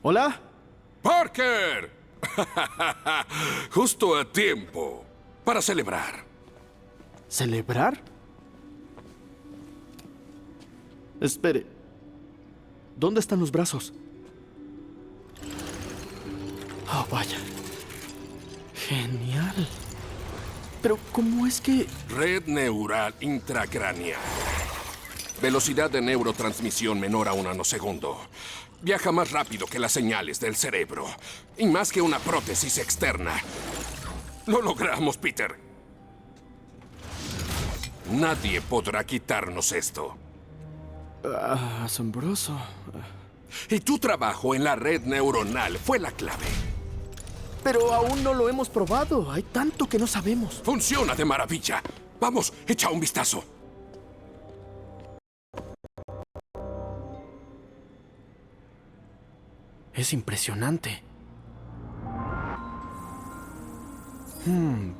¿Hola? ¡Parker! Justo a tiempo. Para celebrar. ¿Celebrar? Espere. ¿Dónde están los brazos? Oh, vaya. Genial. Pero, ¿cómo es que...? Red neural intracraneal. Velocidad de neurotransmisión menor a 1 nanosegundo. Viaja más rápido que las señales del cerebro. Y más que una prótesis externa. Lo logramos, Peter. Nadie podrá quitarnos esto. Asombroso. Y tu trabajo en la red neuronal fue la clave. Pero aún no lo hemos probado. Hay tanto que no sabemos. Funciona de maravilla. Vamos, echa un vistazo. Es impresionante.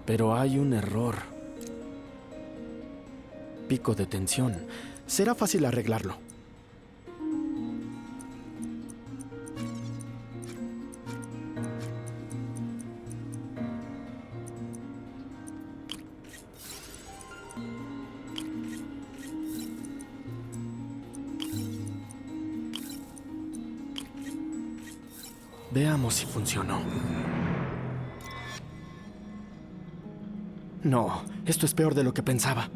Pero hay un error. Pico de tensión. Será fácil arreglarlo. Veamos si funcionó. No, esto es peor de lo que pensaba.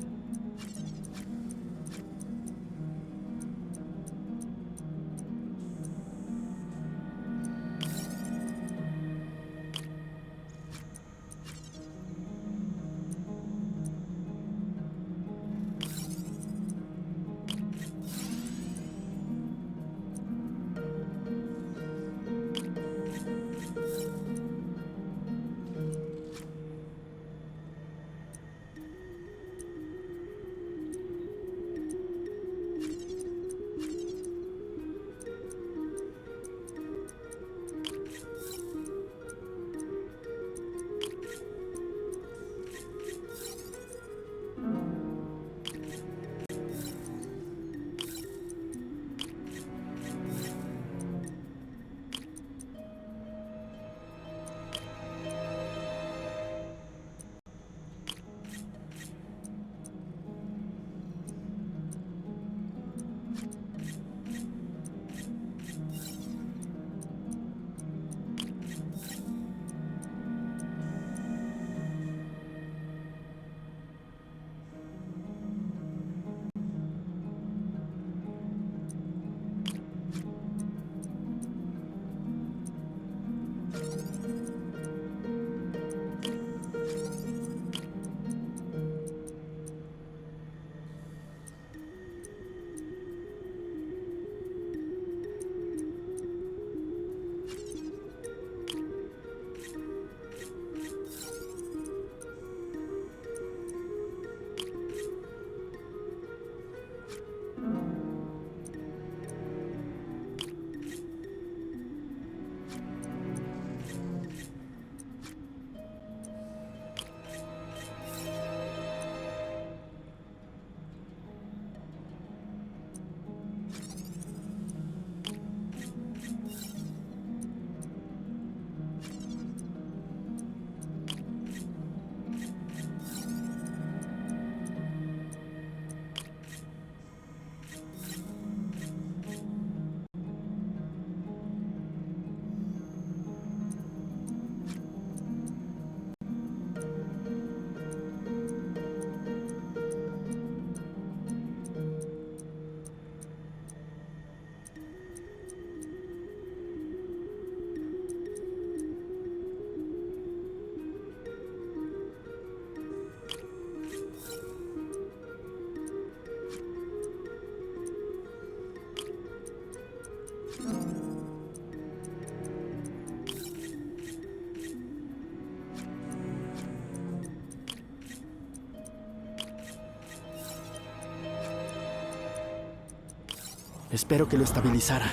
Espero que lo estabilizara.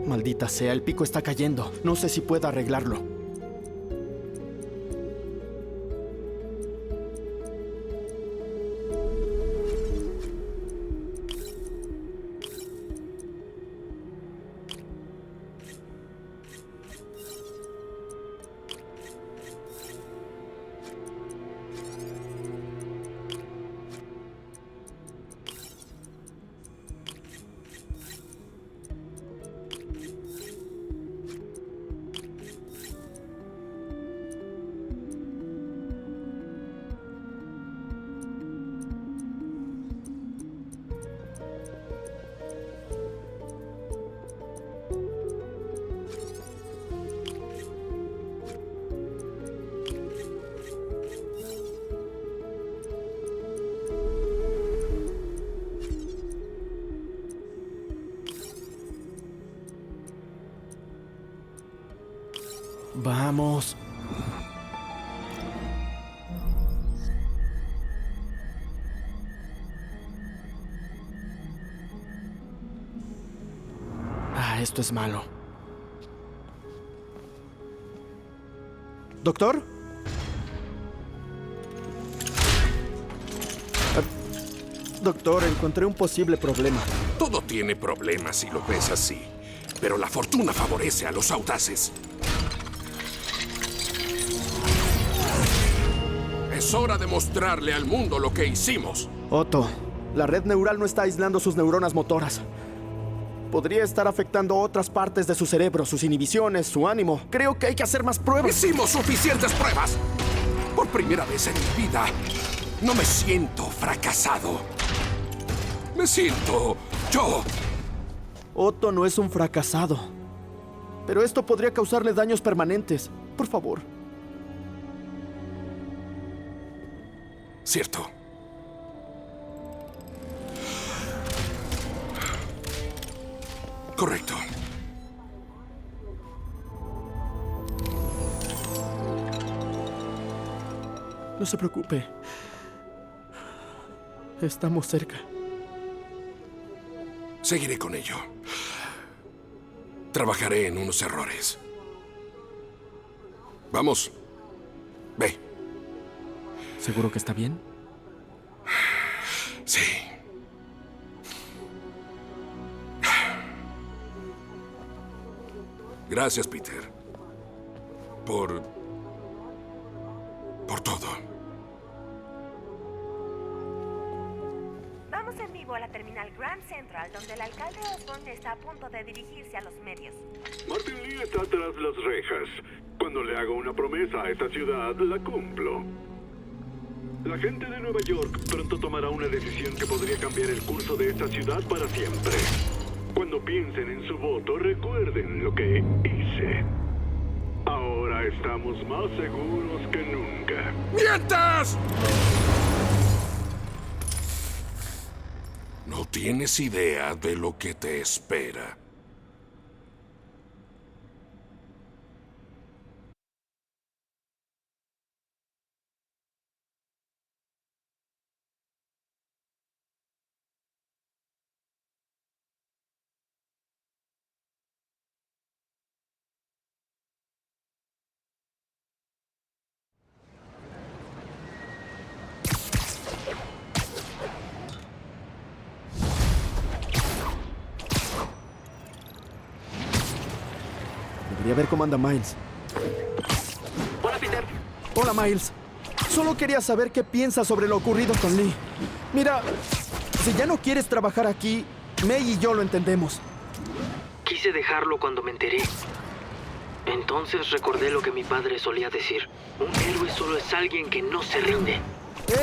Maldita sea, el pico está cayendo. No sé si puedo arreglarlo. Vamos. Ah, esto es malo. ¿Doctor? Doctor, encontré un posible problema. Todo tiene problemas si lo ves así. Pero la fortuna favorece a los audaces. Es hora de mostrarle al mundo lo que hicimos. Otto, la red neural no está aislando sus neuronas motoras. Podría estar afectando otras partes de su cerebro, sus inhibiciones, su ánimo. Creo que hay que hacer más pruebas. Hicimos suficientes pruebas. Por primera vez en mi vida, no me siento fracasado. Me siento yo. Otto no es un fracasado. Pero esto podría causarle daños permanentes. Por favor. Cierto. Correcto. No se preocupe. Estamos cerca. Seguiré con ello. Trabajaré en unos errores. Vamos. Ve. ¿Seguro que está bien? Sí. Gracias, Peter. Por todo. Vamos en vivo a la terminal Grand Central, donde el alcalde Osborn está a punto de dirigirse a los medios. Martin Lee está tras las rejas. Cuando le hago una promesa a esta ciudad, la cumplo. La gente de Nueva York pronto tomará una decisión que podría cambiar el curso de esta ciudad para siempre. Cuando piensen en su voto, recuerden lo que hice. Ahora estamos más seguros que nunca. ¡Mientas! No tienes idea de lo que te espera. Debería ver cómo anda Miles. Hola, Peter. Hola, Miles. Solo quería saber qué piensas sobre lo ocurrido con Lee. Mira, si ya no quieres trabajar aquí, May y yo lo entendemos. Quise dejarlo cuando me enteré. Entonces recordé lo que mi padre solía decir. Un héroe solo es alguien que no se rinde.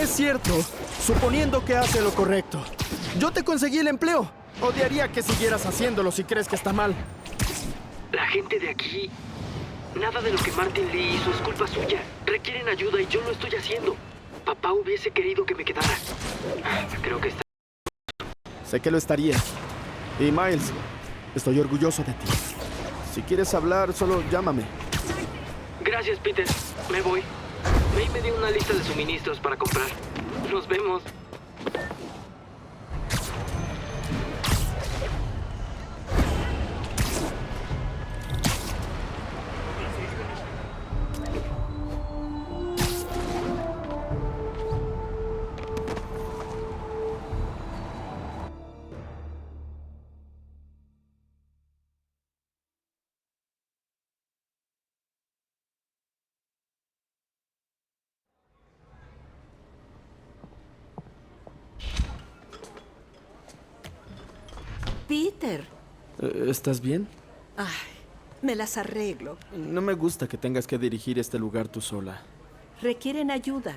Es cierto, suponiendo que hace lo correcto. Yo te conseguí el empleo. Odiaría que siguieras haciéndolo si crees que está mal. La gente de aquí... Nada de lo que Martin Lee hizo es culpa suya. Requieren ayuda y yo lo estoy haciendo. Papá hubiese querido que me quedara. Creo que está... Sé que lo estaría. Y Miles, estoy orgulloso de ti. Si quieres hablar, solo llámame. Gracias, Peter. Me voy. May me dio una lista de suministros para comprar. Nos vemos. Peter. ¿Estás bien? Ay, me las arreglo. No me gusta que tengas que dirigir este lugar tú sola. Requieren ayuda.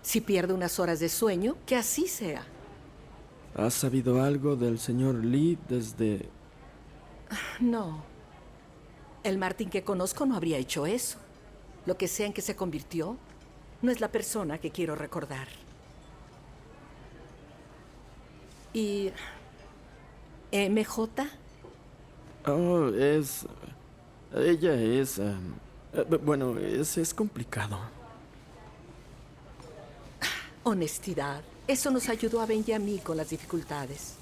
Si pierdo unas horas de sueño, que así sea. ¿Has sabido algo del señor Lee desde...? No. El Martin que conozco no habría hecho eso. Lo que sea en que se convirtió, no es la persona que quiero recordar. ¿Y MJ? Oh, es... Ella es... bueno, es complicado. Honestidad. Eso nos ayudó a Ben y a mí con las dificultades.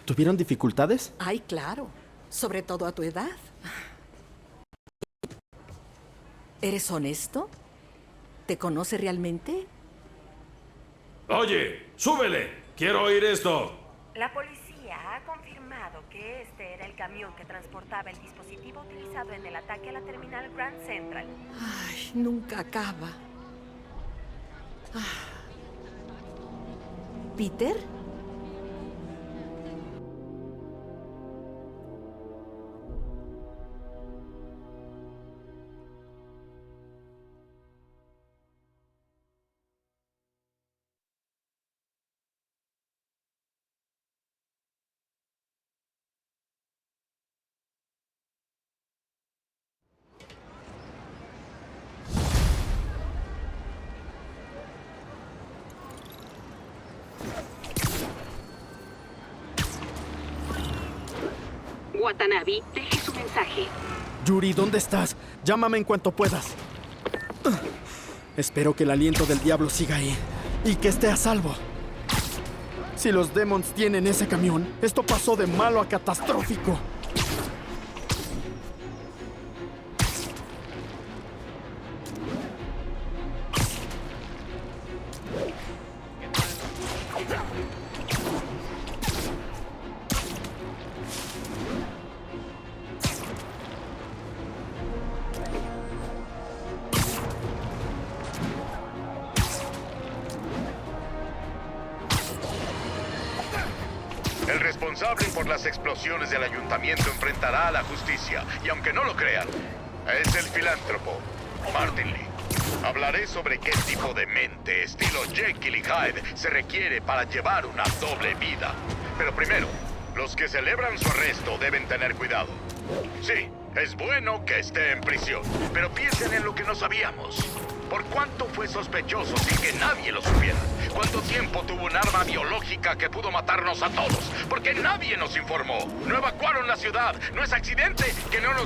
¿Tuvieron dificultades? Ay, claro. Sobre todo a tu edad. ¿Eres honesto? ¿Te conoce realmente? Oye, súbele. Quiero oír esto. La policía ha confirmado que este era el camión que transportaba el dispositivo utilizado en el ataque a la terminal Grand Central. Ay, nunca acaba. ¿Peter? Watanabe, deje su mensaje. Yuri, ¿dónde estás? Llámame en cuanto puedas. Espero que el aliento del diablo siga ahí y que esté a salvo. Si los Demons tienen ese camión, esto pasó de malo a catastrófico. El responsable por las explosiones del ayuntamiento enfrentará a la justicia, y aunque no lo crean, es el filántropo, Martin Lee. Hablaré sobre qué tipo de mente, estilo Jekyll y Hyde, se requiere para llevar una doble vida. Pero primero, los que celebran su arresto deben tener cuidado. Sí, es bueno que esté en prisión, pero piensen en lo que no sabíamos. ¿Por cuánto fue sospechoso sin que nadie lo supiera? ¿Cuánto tiempo tuvo un arma biológica que pudo matarnos a todos? Porque nadie nos informó. No evacuaron la ciudad. No es accidente que no nos...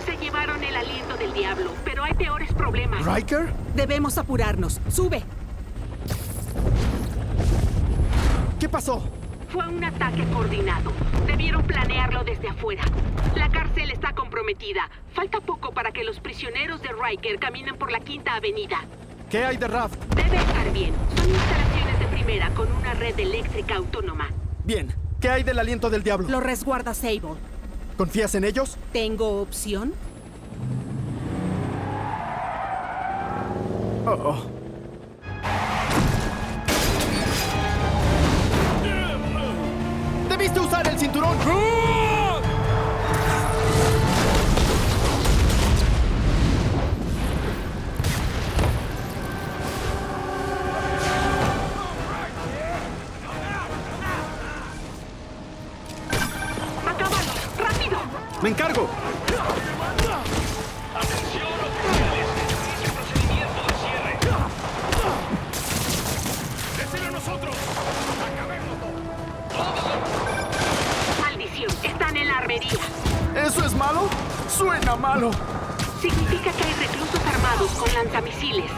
Se llevaron el aliento del diablo, pero hay peores problemas. ¿Riker? Debemos apurarnos. ¡Sube! ¿Qué pasó? Fue un ataque coordinado. Debieron planearlo desde afuera. La cárcel está comprometida. Falta poco para que los prisioneros de Riker caminen por la Quinta Avenida. ¿Qué hay de Raft? Debe estar bien. Son instalaciones de primera con una red eléctrica autónoma. Bien. ¿Qué hay del aliento del diablo? Lo resguarda Sable. ¿Confías en ellos? ¿Tengo opción? Oh. ¡Debiste usar el cinturón! ¡Acábalo! ¡Rápido! ¡Me encargo! ¡Maldición! Están en la armería. ¿Eso es malo? Suena malo. Significa que hay reclusos armados con lanzamisiles.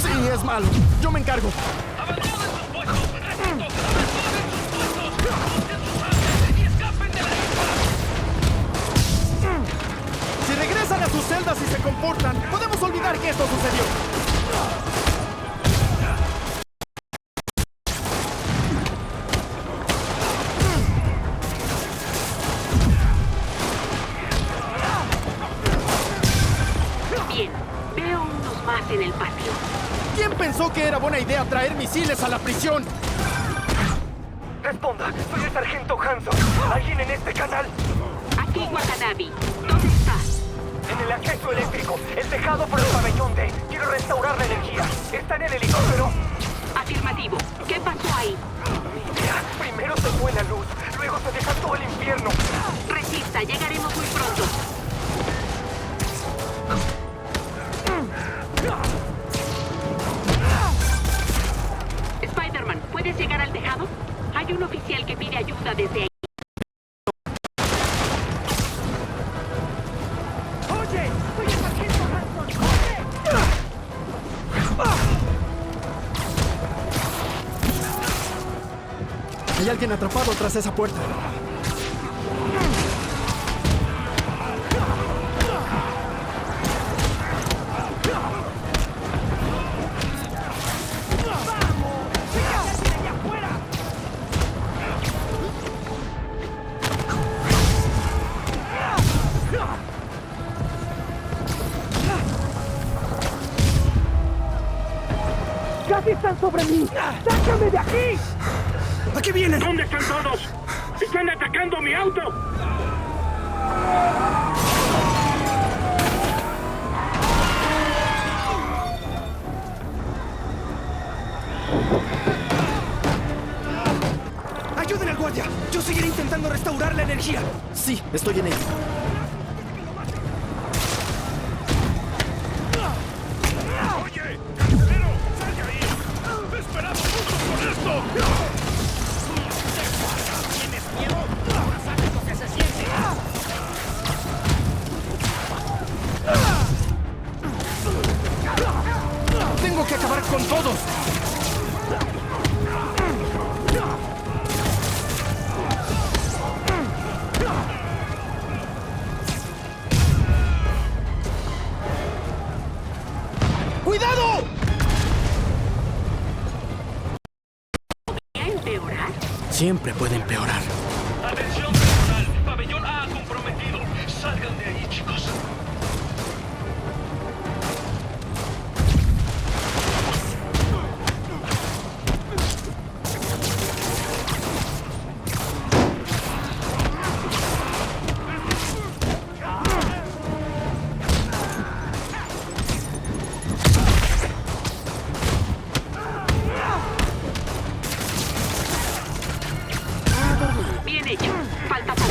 Sí, es malo. Yo me encargo. Si regresan a sus celdas y se comportan, podemos olvidar que esto sucedió. Bien, veo unos más en el patio. ¿Quién pensó que era buena idea traer misiles a la prisión? Responda, soy el sargento Hanson. ¿Alguien en este canal? Aquí, Watanabe. ¿Dónde estás? En el acceso eléctrico, el tejado por el pabellón D. Quiero restaurar la energía. ¿Está en el helicóptero? Afirmativo. ¿Qué pasó ahí? Mira, primero se fue la luz, luego se desató el infierno. Resista. alerta. Llegaremos muy pronto. Spider-Man, ¿puedes llegar al tejado? Hay un oficial que pide ayuda desde ahí. ¡Oye! ¡Soy el sargento Hanson! Hay alguien atrapado tras esa puerta. ¡Casi están sobre mí! ¡Sácame de aquí! ¡Aquí vienen! ¿Dónde están todos? ¡Están atacando mi auto! ¡Ayuden al guardia! ¡Yo seguiré intentando restaurar la energía! Sí, estoy en ello. ¡Oye! ¡Pero! ¡Sal de ahí! ¡Esperamos juntos con esto! ¿Tienes miedo? Ahora sabes lo que se siente. ¡Tengo que acabar con todos! ¡Cuidado! ¿Podría empeorar? Siempre puede empeorar. ¡Atención personal! ¡Pabellón A comprometido! ¡Salgan de ahí, chicos! Bien hecho. Falta poco.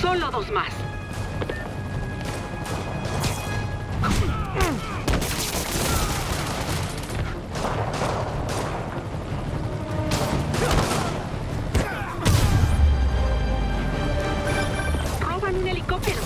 Solo dos más. Roban un helicóptero.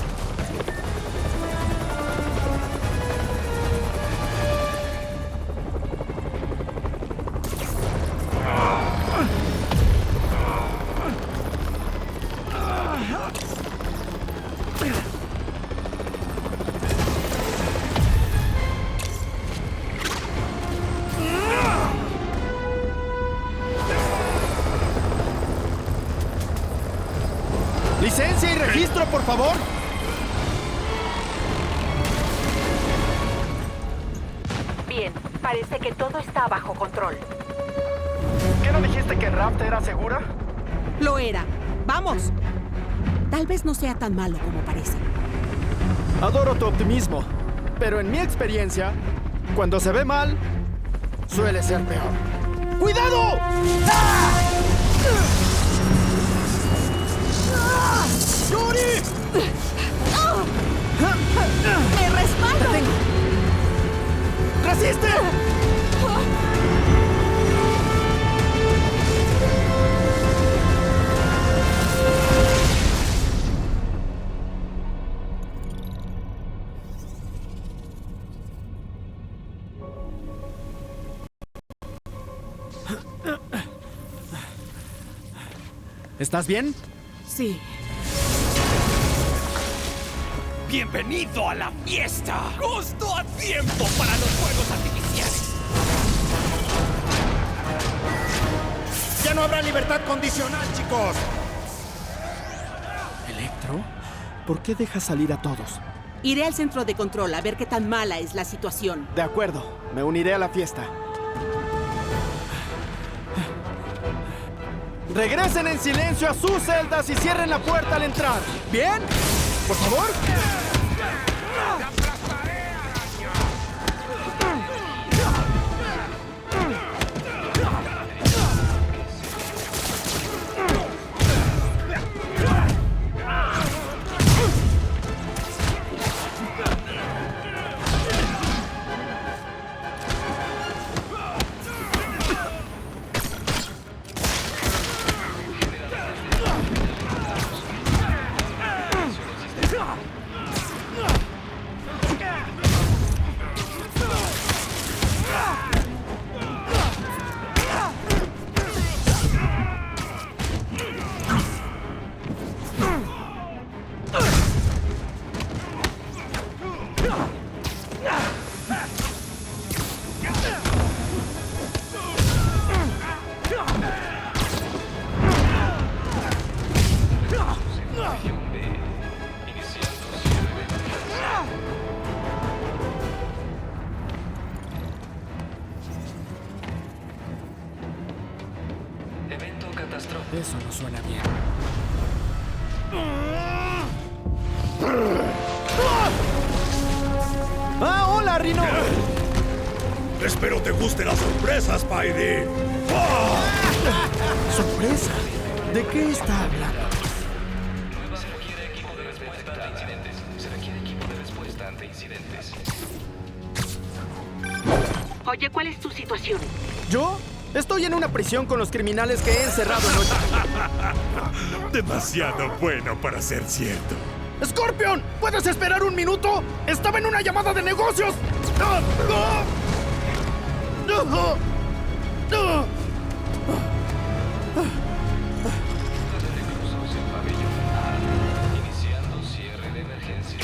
¡Licencia y registro, por favor! Bien, parece que todo está bajo control. ¿Qué no dijiste que Raft era segura? Lo era. ¡Vamos! Tal vez no sea tan malo como parece. Adoro tu optimismo, pero en mi experiencia, cuando se ve mal, suele ser peor. ¡Cuidado! ¡Yuri! ¡Me respaldo! ¡Resiste! ¿Estás bien? Sí. ¡Bienvenido a la fiesta! ¡Justo a tiempo para los fuegos artificiales! ¡Ya no habrá libertad condicional, chicos! ¿Electro? ¿Por qué dejas salir a todos? Iré al centro de control a ver qué tan mala es la situación. De acuerdo, me uniré a la fiesta. Regresen en silencio a sus celdas y cierren la puerta al entrar. ¿Bien? Por favor. Eso no suena bien. ¡Ah, hola, Rhino! Espero te guste la sorpresa, Spidey. ¿Sorpresa? ¿De qué está hablando? Se requiere equipo de respuesta ante incidentes. Se requiere equipo de respuesta ante incidentes. Oye, ¿cuál es tu situación? ¿Yo? Estoy en una prisión con los criminales que he encerrado en Demasiado bueno para ser cierto. ¡Scorpion! ¿Puedes esperar un minuto? ¡Estaba en una llamada de negocios! ¡Ah! ¡Ah! ¡Ah! ¡Ah! Iniciando cierre de emergencia.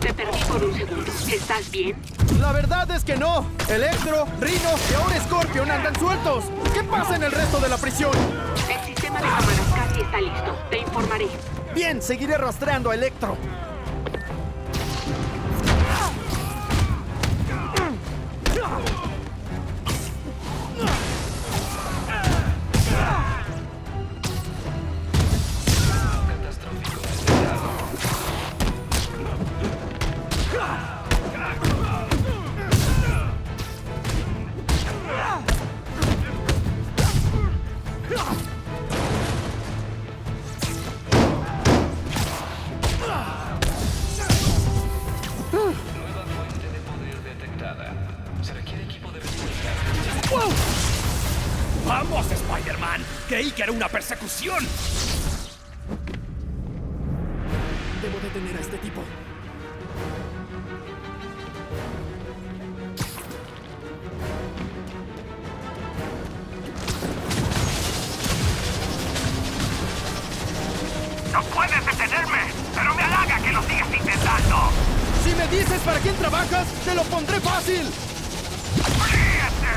Te perdí por un segundo. ¿Estás bien? La verdad es que no. Electro, Rhino y ahora Scorpion andan sueltos. ¿Qué pasa en el resto de la prisión? El sistema de cámaras casi está listo. Te informaré. Bien, seguiré rastreando a Electro. ¡Vamos, Spider-Man! Creí que era una persecución. Debo detener a este tipo. ¡No puedes detenerme! ¡Pero me halaga que lo sigas intentando! Si me dices para quién trabajas, te lo pondré fácil. ¡Ríete!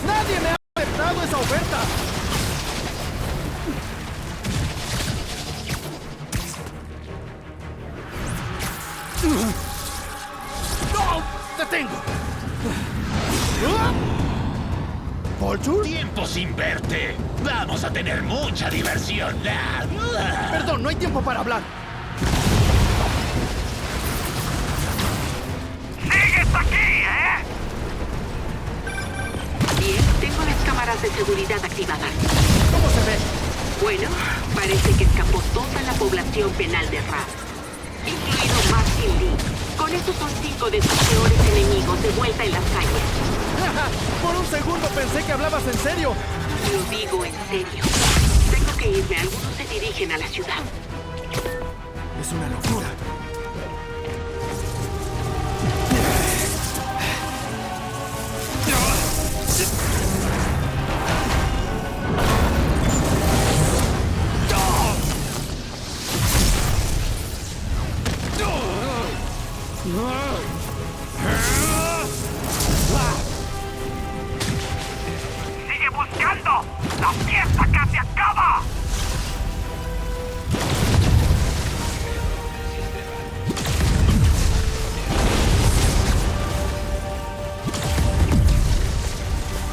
Nadie me ha aceptado esa oferta. ¡No! ¡Te tengo! ¿Vulture? ¡Tiempo sin verte! ¡Vamos a tener mucha diversión! Perdón, no hay tiempo para hablar. ¡Sigues aquí, eh! Bien, tengo las cámaras de seguridad activadas. ¿Cómo se ve? Bueno, parece que escapó toda la población penal de Ra, incluido Martin Lee. Con estos son 5 de sus peores enemigos de vuelta en las calles. Por un segundo pensé que hablabas en serio. Lo digo en serio. Tengo que irme. Algunos se dirigen a la ciudad. Es una locura. ¡Sigue buscando! ¡La fiesta casi acaba!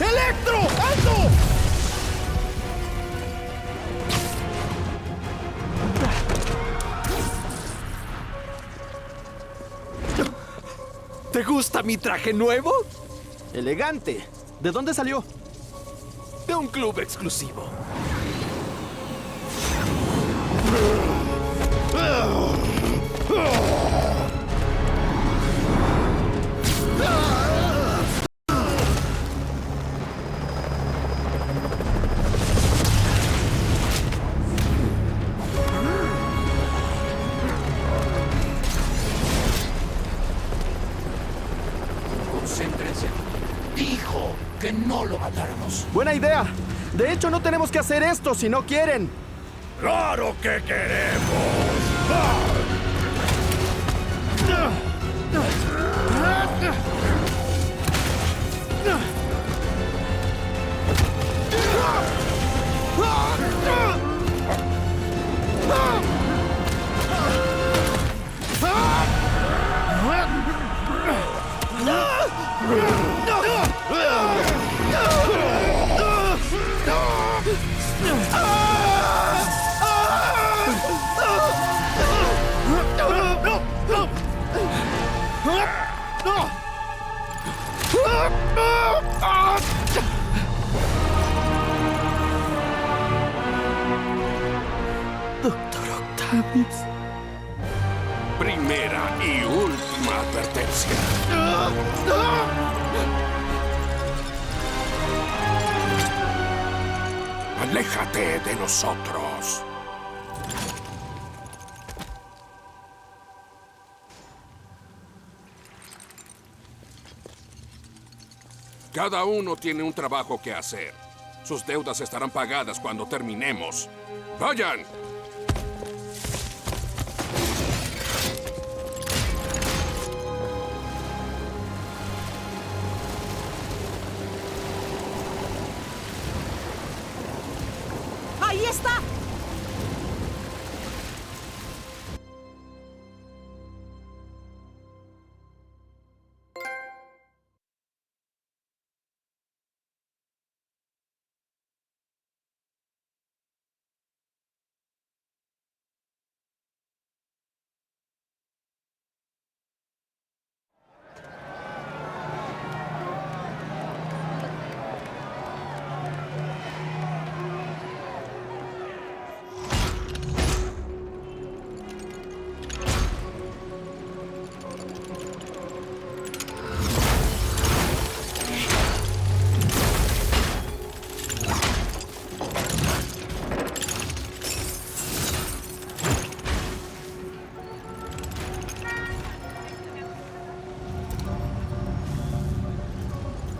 ¡Electro! ¡Alto! ¿Te gusta mi traje nuevo? Elegante. ¿De dónde salió? De un club exclusivo. Concéntrense. Dijo que no lo matáramos. Buena idea. De hecho, no tenemos que hacer esto si no quieren. ¡Claro que queremos! Doctor Octavius. Primera y última advertencia. Aléjate de nosotros. Cada uno tiene un trabajo que hacer. Sus deudas estarán pagadas cuando terminemos. ¡Vayan! ¡Ahí está!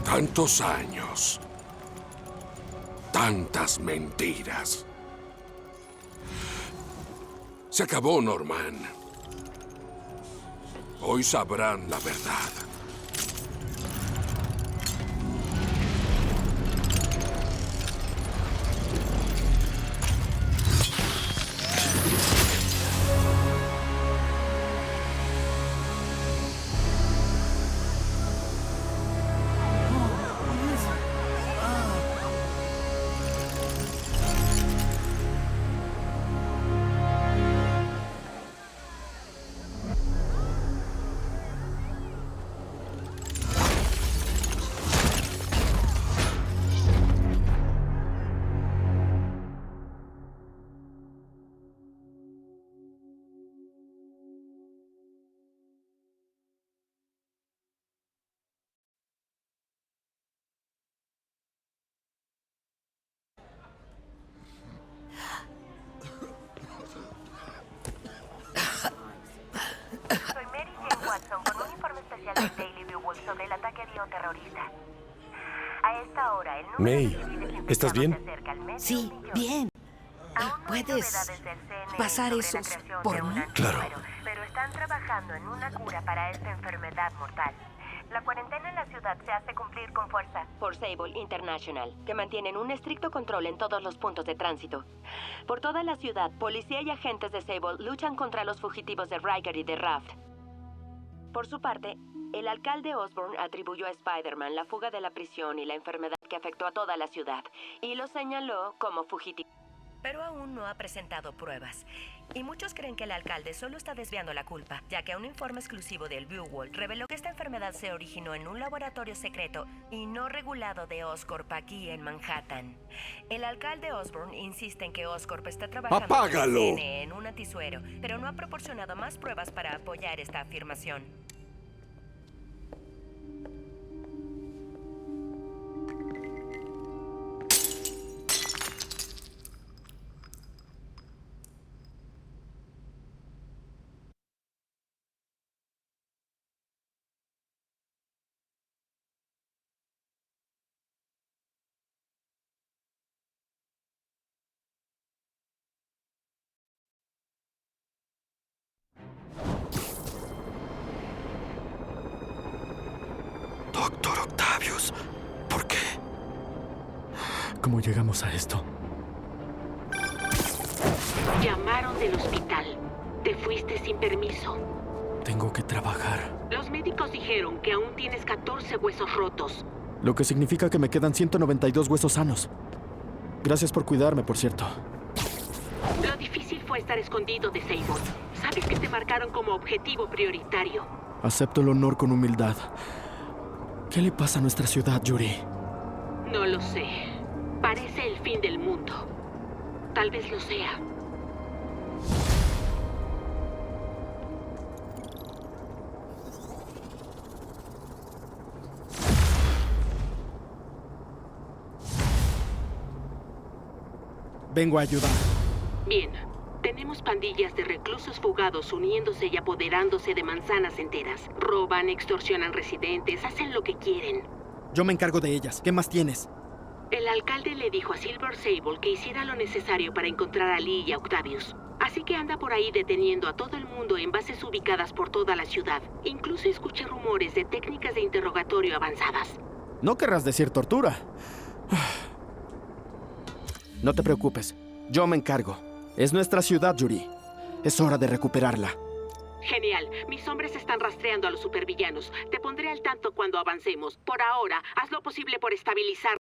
Tantos años. Tantas mentiras. Se acabó, Norman. Hoy sabrán la verdad. Soy Mary Jane Watson con un informe especial del Daily Bugle sobre el ataque bioterrorista. A esta hora, el número May, de civiles ¿estás infectados bien? se acerca al medio Sí, millón. bien. Aún no hay ¿Puedes novedades del CNI pasar sobre esos la creación por de un mí? Claro. antídoto, pero están trabajando en una cura para esta enfermedad mortal. La cuarentena en la ciudad se hace cumplir con fuerza por Sable International, que mantienen un estricto control en todos los puntos de tránsito. Por toda la ciudad, policía y agentes de Sable luchan contra los fugitivos de Riker y de Raft. Por su parte, el alcalde Osborn atribuyó a Spider-Man la fuga de la prisión y la enfermedad que afectó a toda la ciudad, y lo señaló como fugitivo. pero aún no ha presentado pruebas. Y muchos creen que el alcalde solo está desviando la culpa, ya que un informe exclusivo del Bureau reveló que esta enfermedad se originó en un laboratorio secreto y no regulado de Oscorp aquí en Manhattan. El alcalde Osborn insiste en que Oscorp está trabajando ¡Apágalo! con el CNE en un antisuero, pero no ha proporcionado más pruebas para apoyar esta afirmación. Doctor Octavius, ¿por qué? ¿Cómo llegamos a esto? Llamaron del hospital. Te fuiste sin permiso. Tengo que trabajar. Los médicos dijeron que aún tienes 14 huesos rotos. Lo que significa que me quedan 192 huesos sanos. Gracias por cuidarme, por cierto. Lo difícil fue estar escondido de Sable. Sabes que te marcaron como objetivo prioritario. Acepto el honor con humildad. ¿Qué le pasa a nuestra ciudad, Yuri? No lo sé. Parece el fin del mundo. Tal vez lo sea. Vengo a ayudar. Bien. Tenemos pandillas de reclusos fugados uniéndose y apoderándose de manzanas enteras. Roban, extorsionan residentes, hacen lo que quieren. Yo me encargo de ellas. ¿Qué más tienes? El alcalde le dijo a Silver Sable que hiciera lo necesario para encontrar a Lee y a Octavius. Así que anda por ahí deteniendo a todo el mundo en bases ubicadas por toda la ciudad. Incluso escuché rumores de técnicas de interrogatorio avanzadas. No querrás decir tortura. No te preocupes. Yo me encargo. Es nuestra ciudad, Yuri. Es hora de recuperarla. Genial. Mis hombres están rastreando a los supervillanos. Te pondré al tanto cuando avancemos. Por ahora, haz lo posible por estabilizar